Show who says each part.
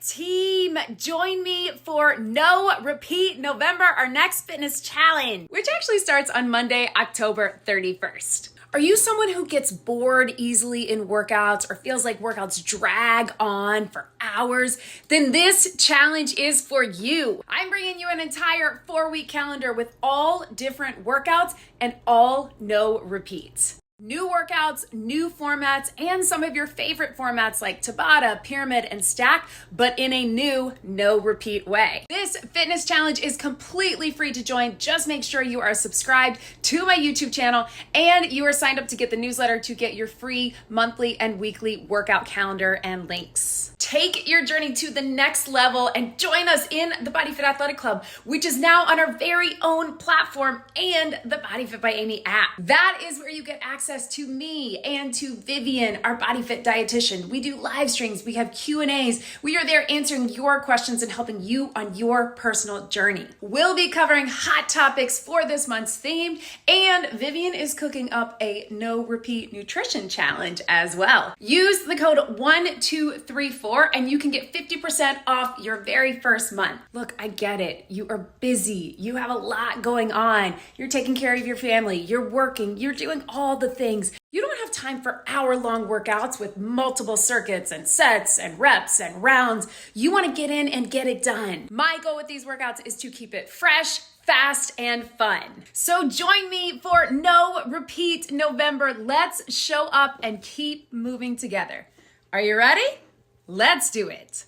Speaker 1: Team, join me for No Repeat November, our next fitness challenge, which actually starts on Monday, October 31st. Are you someone who gets bored easily in workouts or feels like workouts drag on for hours? Then this challenge is for you. I'm bringing you an entire 4-week calendar with all different workouts and all no repeats. New workouts, new formats, and some of your favorite formats like Tabata, Pyramid, and Stack, but in a new, no repeat way. This fitness challenge is completely free to join. Just make sure you are subscribed to my YouTube channel and you are signed up to get the newsletter to get your free monthly and weekly workout calendar and links. Take your journey to the next level and join us in the BodyFit Athletic Club, which is now on our very own platform and the BodyFit by Amy app. That is where you get access to me and to Vivian, our BodyFit dietitian. We do live streams, we have Q&As. We are there answering your questions and helping you on your personal journey. We'll be covering hot topics for this month's theme, and Vivian is cooking up a no repeat nutrition challenge as well. Use the code 1234 and you can get 50% off your very first month. Look, I get it. You are busy. You have a lot going on. You're taking care of your family. You're working. You're doing all the things. You don't have time for hour-long workouts with multiple circuits and sets and reps and rounds. You want to get in and get it done. My goal with these workouts is to keep it fresh, fast, and fun. So join me for No Repeat November. Let's show up and keep moving together. Are you ready? Let's do it.